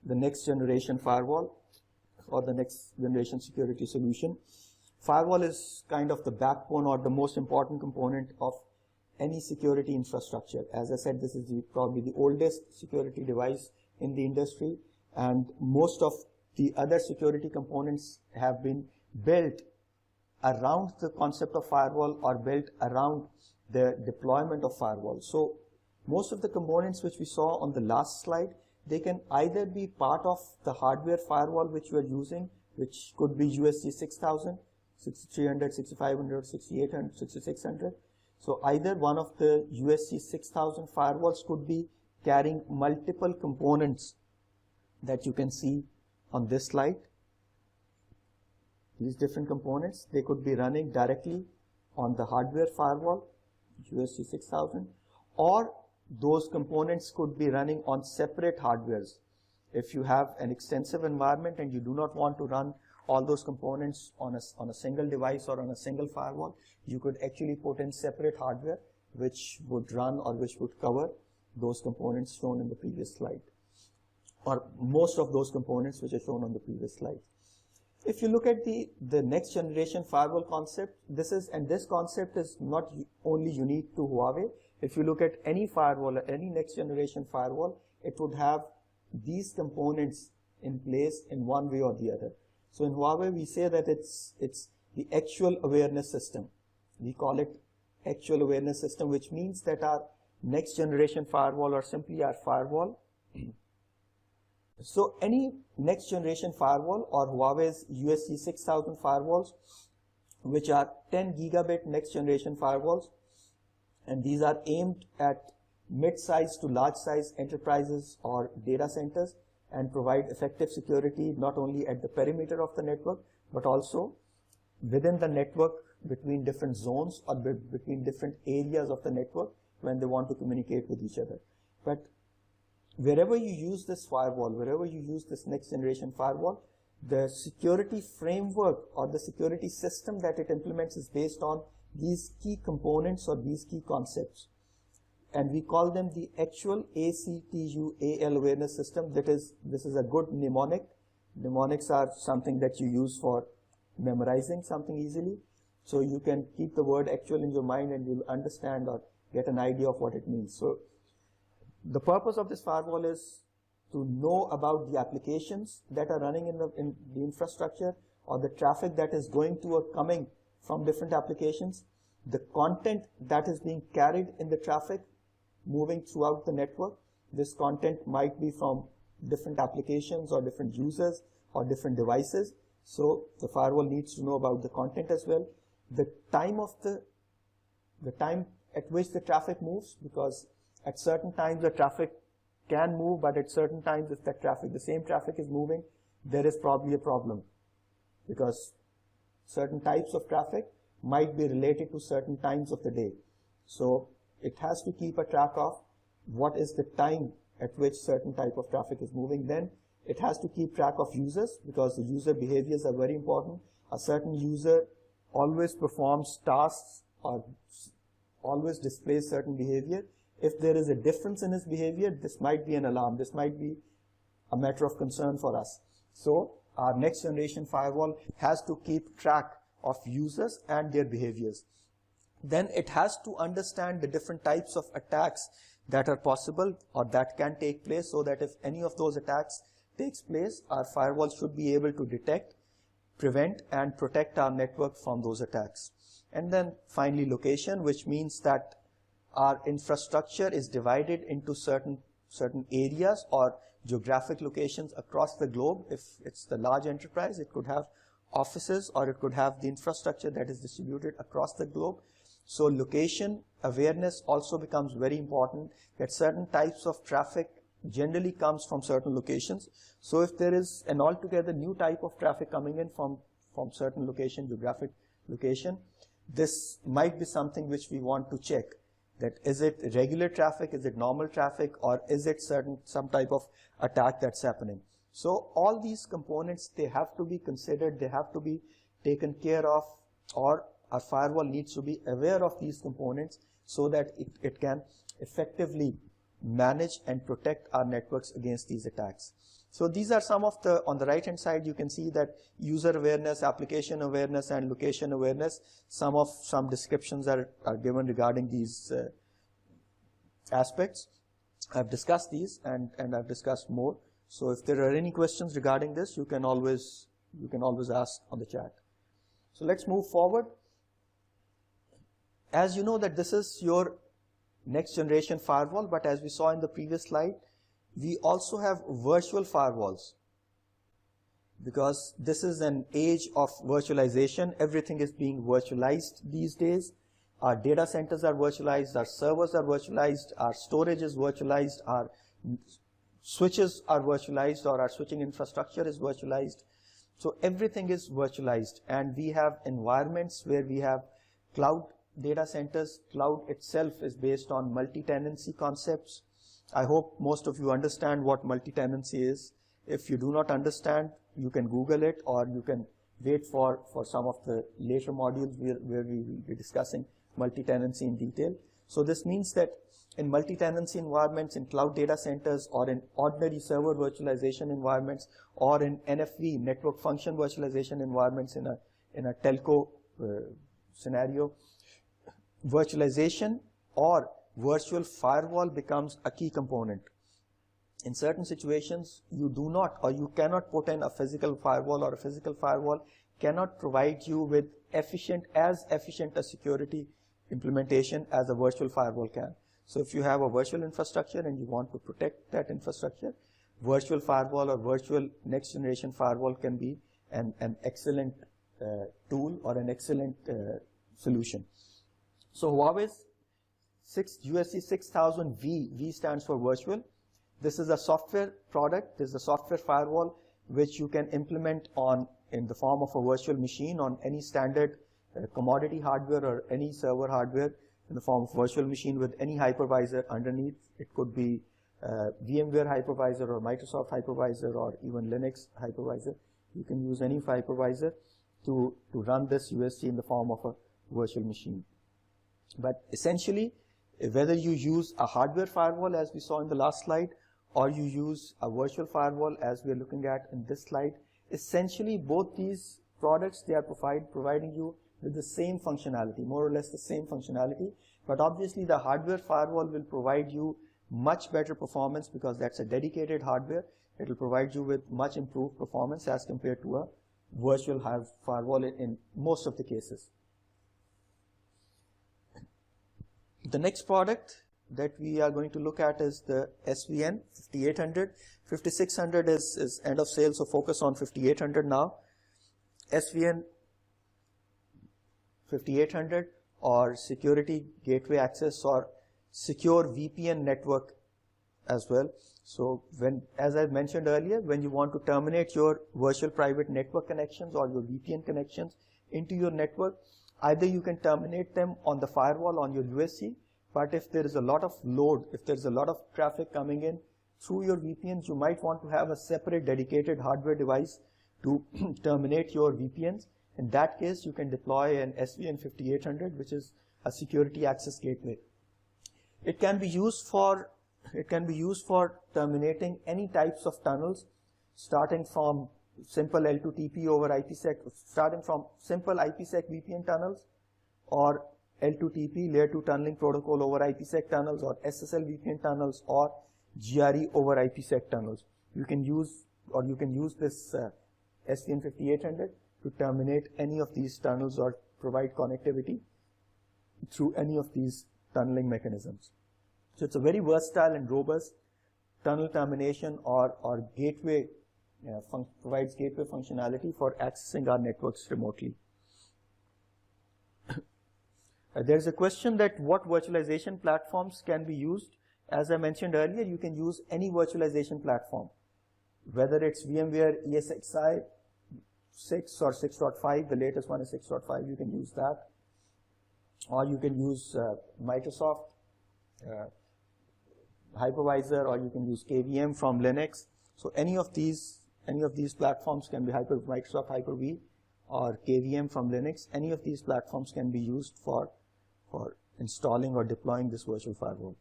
the next generation firewall or the next generation security solution. Firewall is kind of the backbone or the most important component of any security infrastructure. As I said, this is probably the oldest security device in the industry, and most of the other security components have been built around the concept of firewall or built around the deployment of firewall. So most of the components which we saw on the last slide, they can either be part of the hardware firewall which you are using, which could be USG 6000, 6300, 6500, 6800, 6600. So either one of the USG 6000 firewalls could be carrying multiple components that you can see on this slide. These different components, they could be running directly on the hardware firewall, USG 6000, or those components could be running on separate hardwares. If you have an extensive environment and you do not want to run all those components on a single device or on a single firewall, you could actually put in separate hardware which would run or which would cover those components shown in the previous slide, or most of those components which are shown on the previous slide. If you look at the next generation firewall concept, this concept is not only unique to Huawei. If you look at any firewall, any next generation firewall, it would have these components in place in one way or the other. So in Huawei, we say that it's the actual awareness system. We call it actual awareness system, which means that our next generation firewall or simply our firewall. So any next generation firewall or Huawei's USG 6000 firewalls, which are 10 gigabit next generation firewalls, and these are aimed at mid-size to large-size enterprises or data centers and provide effective security not only at the perimeter of the network, but also within the network between different zones or between different areas of the network when they want to communicate with each other. But wherever you use this firewall, wherever you use this next generation firewall, the security framework or the security system that it implements is based on these key components or these key concepts. And we call them the actual ACTUAL awareness system. This is a good mnemonic. Mnemonics are something that you use for memorizing something easily. So you can keep the word actual in your mind and you'll understand or get an idea of what it means. So the purpose of this firewall is to know about the applications that are running in the infrastructure, or the traffic that is going to or coming from different applications, the content that is being carried in the traffic moving throughout the network. This content might be from different applications or different users or different devices. So the firewall needs to know about the content as well. The time at which the traffic moves, because at certain times the traffic can move, but at certain times if the same traffic is moving, there is probably a problem, because certain types of traffic might be related to certain times of the day. So it has to keep a track of what is the time at which certain type of traffic is moving. Then it has to keep track of users, because the user behaviors are very important. A certain user always performs tasks or always displays certain behavior. If there is a difference in his behavior, this might be an alarm. This might be a matter of concern for us. So our next generation firewall has to keep track of users and their behaviors. Then it has to understand the different types of attacks that are possible or that can take place, so that if any of those attacks takes place, our firewall should be able to detect, prevent, and protect our network from those attacks. And then finally location, which means that our infrastructure is divided into certain areas or geographic locations across the globe. If it's the large enterprise, it could have offices or it could have the infrastructure that is distributed across the globe. So location awareness also becomes very important, that certain types of traffic generally comes from certain locations. So if there is an altogether new type of traffic coming in from certain location, geographic location, this might be something which we want to check. That is it regular traffic, is it normal traffic, or is it some type of attack that's happening? So all these components, they have to be considered, they have to be taken care of, or our firewall needs to be aware of these components so that it can effectively manage and protect our networks against these attacks. So these are some of the, on the right hand side, you can see that user awareness, application awareness, and location awareness. Some descriptions are given regarding these aspects. I've discussed these and I've discussed more. So if there are any questions regarding this, you can always ask on the chat. So let's move forward. As you know that this is your next generation firewall, but as we saw in the previous slide, we also have virtual firewalls. Because this is an age of virtualization, everything is being virtualized these days. Our data centers are virtualized, our servers are virtualized, our storage is virtualized, our switches are virtualized, or our switching infrastructure is virtualized. So everything is virtualized, and we have environments where we have cloud data centers. Cloud itself is based on multi-tenancy concepts. I hope most of you understand what multi-tenancy is. If you do not understand, you can Google it, or you can wait for some of the later modules where we will be discussing multi-tenancy in detail. So this means that in multi-tenancy environments, in cloud data centers, or in ordinary server virtualization environments, or in NFV, network function virtualization environments in a telco scenario, virtualization or virtual firewall becomes a key component. In certain situations, you do not, or you cannot put in a physical firewall, or a physical firewall cannot provide you with as efficient a security implementation as a virtual firewall can. So if you have a virtual infrastructure and you want to protect that infrastructure, virtual firewall or virtual next generation firewall can be an excellent tool or an excellent solution. So Huawei's USC 6000V, V stands for virtual. This is a software product. This is a software firewall which you can implement in the form of a virtual machine on any standard commodity hardware or any server hardware in the form of virtual machine with any hypervisor underneath. It could be VMware hypervisor or Microsoft hypervisor or even Linux hypervisor. You can use any hypervisor to run this USC in the form of a virtual machine. But essentially, whether you use a hardware firewall as we saw in the last slide, or you use a virtual firewall as we are looking at in this slide, essentially both these products, they are providing you with the same functionality, more or less the same functionality. But obviously the hardware firewall will provide you much better performance because that's a dedicated hardware. It will provide you with much improved performance as compared to a virtual firewall in most of the cases. The next product that we are going to look at is the SVN 5800. 5600 is end of sale, so focus on 5800 now. SVN 5800 or security gateway access or secure VPN network as well. So as I mentioned earlier, when you want to terminate your virtual private network connections or your VPN connections into your network, either you can terminate them on the firewall on your USC, but if there is a lot of load, if there is a lot of traffic coming in through your VPNs, you might want to have a separate dedicated hardware device to terminate your VPNs. In that case, you can deploy an SVN 5800, which is a security access gateway. It can be used for terminating any types of tunnels, starting from simple L2TP over IPsec, starting from simple IPsec VPN tunnels, or L2TP layer 2 tunneling protocol over IPsec tunnels, or SSL VPN tunnels, or GRE over IPsec tunnels. You can use this SVN 5800 to terminate any of these tunnels or provide connectivity through any of these tunneling mechanisms. So it's a very versatile and robust tunnel termination or gateway, provides gateway functionality for accessing our networks remotely. There's a question that what virtualization platforms can be used. As I mentioned earlier, you can use any virtualization platform, whether it's VMware ESXi 6 or 6.5, the latest one is 6.5, you can use that. Or you can use Microsoft hypervisor, or you can use KVM from Linux. So any of these platforms can be Microsoft Hyper-V or KVM from Linux. Any of these platforms can be used for installing or deploying this virtual firewall.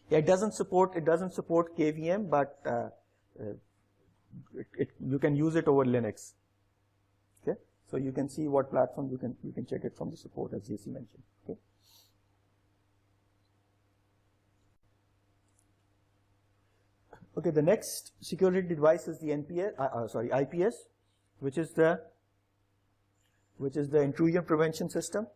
Yeah, it doesn't support KVM, but you can use it over Linux. Okay, so you can see what platform you can check it from the support, as JC mentioned. Okay. Okay, the next security device is the IPS, which is the intrusion prevention system.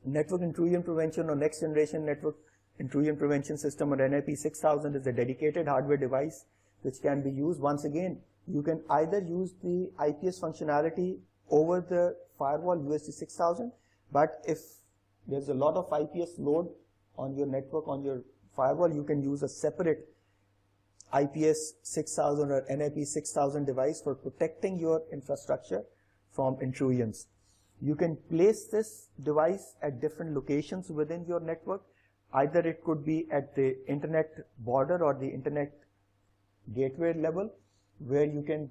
Network intrusion prevention or next generation network intrusion prevention system, or NIP 6000, is a dedicated hardware device which can be used. Once again, you can either use the IPS functionality over the firewall USD 6000, but if there's a lot of IPS load on your network, on your firewall, you can use a separate IPS 6000 or NIP 6000 device for protecting your infrastructure from intrusions. You can place this device at different locations within your network. Either it could be at the internet border or the internet gateway level, where you can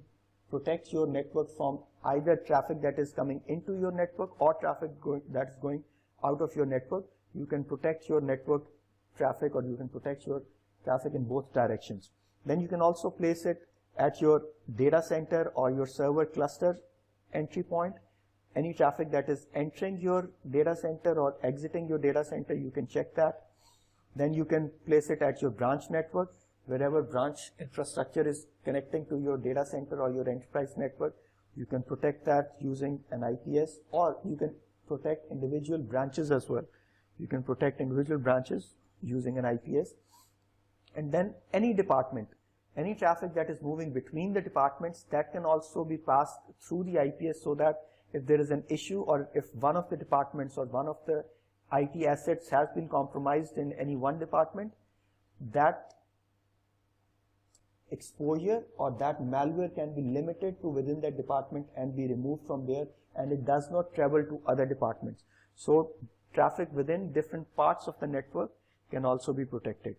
protect your network from either traffic that is coming into your network or traffic that is going out of your network. You can protect your network traffic, or you can protect your traffic in both directions. Then you can also place it at your data center or your server cluster entry point. Any traffic that is entering your data center or exiting your data center, you can check that. Then you can place it at your branch network. Wherever branch infrastructure is connecting to your data center or your enterprise network, you can protect that using an IPS, or you can protect individual branches as well. You can protect individual branches using an IPS. And then any department, any traffic that is moving between the departments, that can also be passed through the IPS, so that if there is an issue, or if one of the departments or one of the IT assets has been compromised in any one department, that exposure or that malware can be limited to within that department and be removed from there, and it does not travel to other departments. So traffic within different parts of the network can also be protected.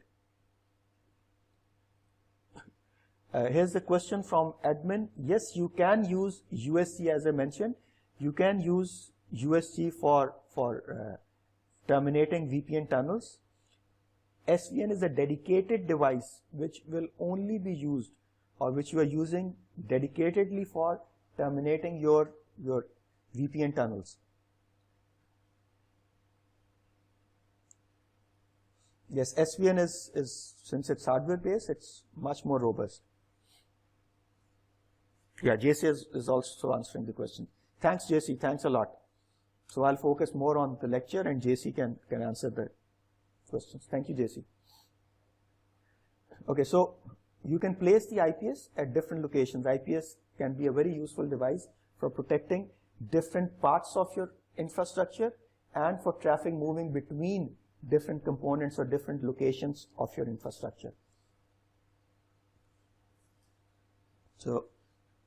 Here's the question from admin. Yes, you can use USG, as I mentioned. You can use USG for terminating VPN tunnels. SVN is a dedicated device which will only be used, or which you are using dedicatedly for terminating your VPN tunnels. Yes, SVN is since it's hardware based, it's much more robust. Yeah, JC is also answering the question. Thanks, JC. Thanks a lot. So I'll focus more on the lecture, and JC can answer the questions. Thank you, JC. Okay, so you can place the IPS at different locations. IPS can be a very useful device for protecting different parts of your infrastructure and for traffic moving between different components or different locations of your infrastructure. So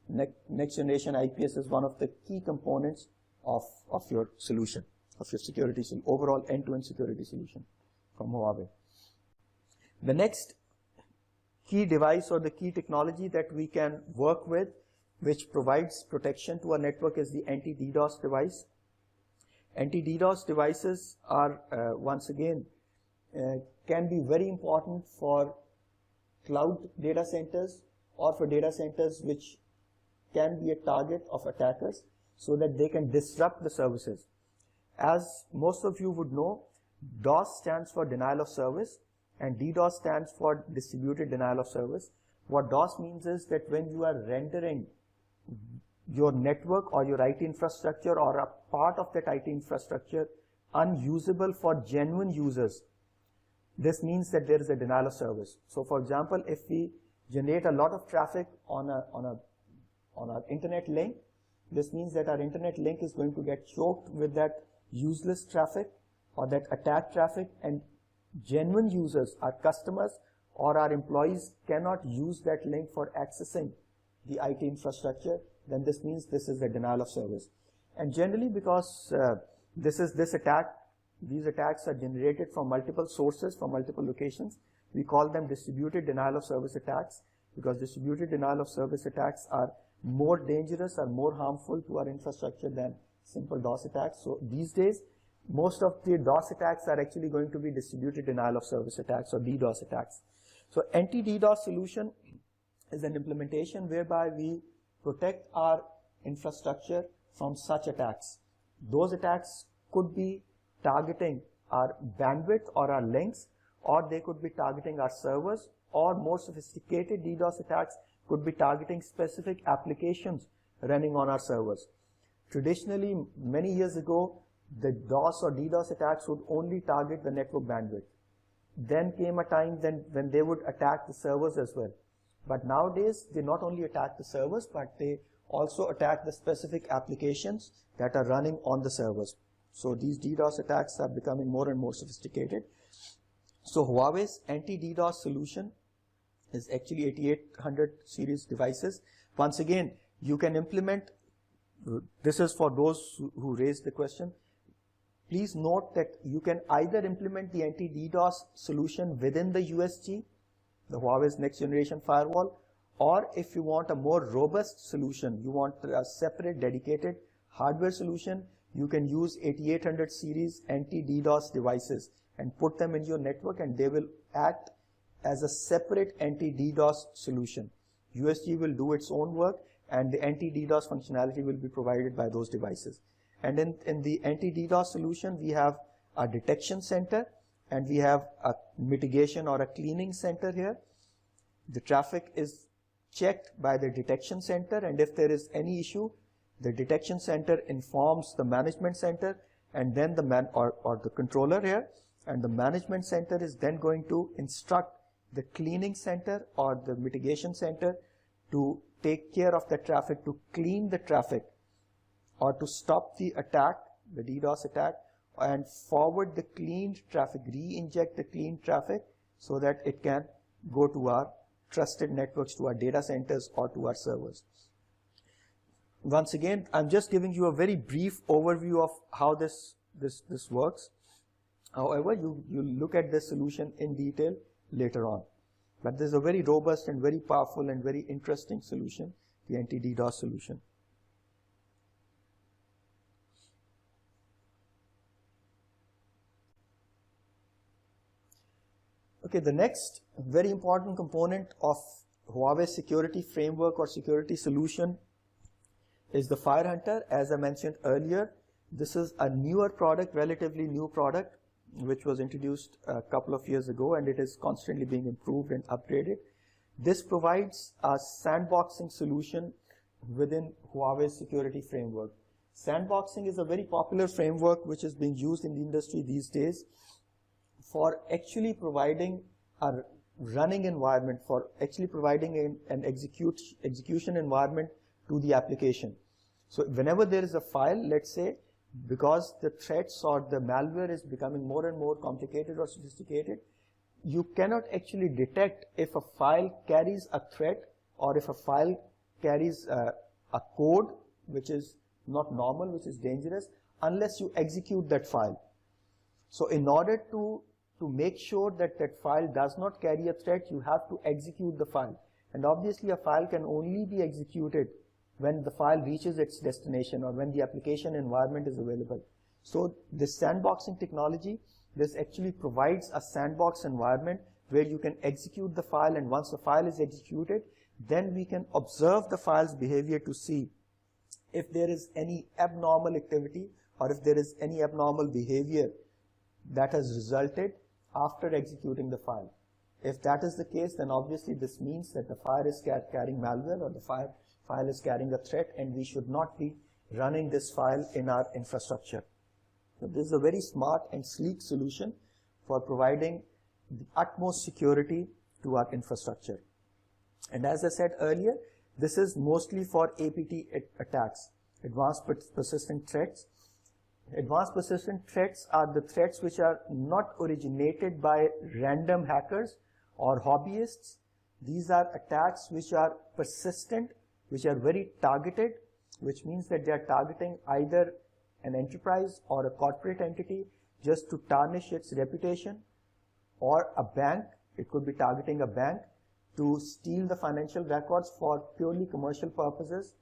next generation IPS is one of the key components of your solution, of your security, overall end-to-end security solution from Huawei. The next key device or the key technology that we can work with, which provides protection to our network, is the anti-DDoS device. Anti-DDoS devices are, once again, can be very important for cloud data centers or for data centers which can be a target of attackers, so that they can disrupt the services. As most of you would know, DOS stands for denial of service, and DDoS stands for distributed denial of service. What DOS means is that when you are rendering your network or your IT infrastructure or a part of that IT infrastructure unusable for genuine users, this means that there is a denial of service. So for example, if we generate a lot of traffic on our internet link, this means that our internet link is going to get choked with that useless traffic or that attack traffic, and genuine users, our customers or our employees, cannot use that link for accessing the IT infrastructure. Then this means this is a denial of service. And generally, because these attacks are generated from multiple sources, from multiple locations, we call them distributed denial of service attacks, because distributed denial of service attacks are more dangerous or more harmful to our infrastructure than simple DOS attacks. So these days, most of the DOS attacks are actually going to be distributed denial of service attacks or DDoS attacks. So anti-DDoS solution is an implementation whereby we protect our infrastructure from such attacks. Those attacks could be targeting our bandwidth or our links, or they could be targeting our servers, or more sophisticated DDoS attacks could be targeting specific applications running on our servers. Traditionally, many years ago, the DOS or DDoS attacks would only target the network bandwidth. Then came a time when they would attack the servers as well. But nowadays, they not only attack the servers, but they also attack the specific applications that are running on the servers. So these DDoS attacks are becoming more and more sophisticated. So Huawei's anti-DDoS solution is actually 8800 series devices. Once again, you can implement, this is for those who raised the question. Please note that you can either implement the anti-DDoS solution within the USG, the Huawei's next generation firewall, or if you want a more robust solution, you want a separate dedicated hardware solution, you can use 8800 series anti-DDoS devices and put them in your network, and they will act as a separate anti-DDoS solution. USG will do its own work, and the anti-DDoS functionality will be provided by those devices. And in the anti-DDoS solution, we have a detection center, and we have a mitigation or a cleaning center here. The traffic is checked by the detection center, and if there is any issue, the detection center informs the management center, and then the or the controller here, and the management center is then going to instruct the cleaning center or the mitigation center to take care of the traffic, to clean the traffic, or to stop the attack, the DDoS attack, and forward the cleaned traffic, re-inject the cleaned traffic so that it can go to our trusted networks, to our data centers, or to our servers. Once again, I'm just giving you a very brief overview of how this works. However, you look at this solution in detail later on. But this is a very robust and very powerful and very interesting solution, the anti-DDoS solution. Okay, the next very important component of Huawei's security framework or security solution is the FireHunter. As I mentioned earlier, this is a newer product, relatively new product, which was introduced a couple of years ago, and it is constantly being improved and upgraded. This provides a sandboxing solution within Huawei's security framework. Sandboxing is a very popular framework which is being used in the industry these days for actually providing a running environment, for actually providing an execution environment to the application. So whenever there is a file, let's say, because the threats or the malware is becoming more and more complicated or sophisticated, you cannot actually detect if a file carries a threat or if a file carries a code which is not normal, which is dangerous, unless you execute that file. So in order to make sure that that file does not carry a threat, you have to execute the file. And obviously a file can only be executed when the file reaches its destination or when the application environment is available. So this sandboxing technology, this actually provides a sandbox environment where you can execute the file, and once the file is executed, then we can observe the file's behavior to see if there is any abnormal activity or if there is any abnormal behavior that has resulted after executing the file. If that is the case, then obviously this means that the file is carrying malware or the file is carrying a threat, and we should not be running this file in our infrastructure. So this is a very smart and sleek solution for providing the utmost security to our infrastructure. And as I said earlier, this is mostly for APT attacks, advanced persistent threats. Advanced persistent threats are the threats which are not originated by random hackers or hobbyists. These are attacks which are persistent, which are very targeted, which means that they are targeting either an enterprise or a corporate entity just to tarnish its reputation, or a bank. It could be targeting a bank to steal the financial records for purely commercial purposes,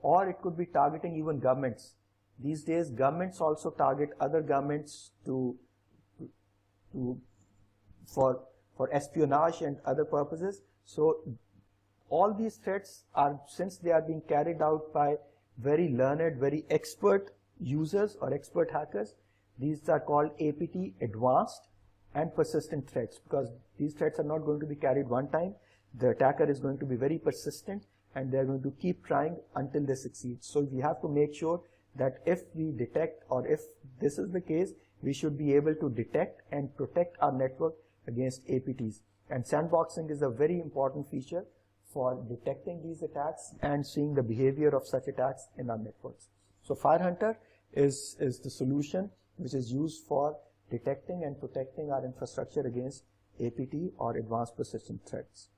or it could be targeting even governments. These days, governments also target other governments for espionage and other purposes. So all these threats are, since they are being carried out by very learned, very expert users or expert hackers, these are called APT, advanced and persistent threats, because these threats are not going to be carried one time. The attacker is going to be very persistent and they're going to keep trying until they succeed. So we have to make sure that if we detect, or if this is the case, we should be able to detect and protect our network against APTs. And sandboxing is a very important feature for detecting these attacks and seeing the behavior of such attacks in our networks. So FireHunter is the solution which is used for detecting and protecting our infrastructure against APT or advanced persistent threats.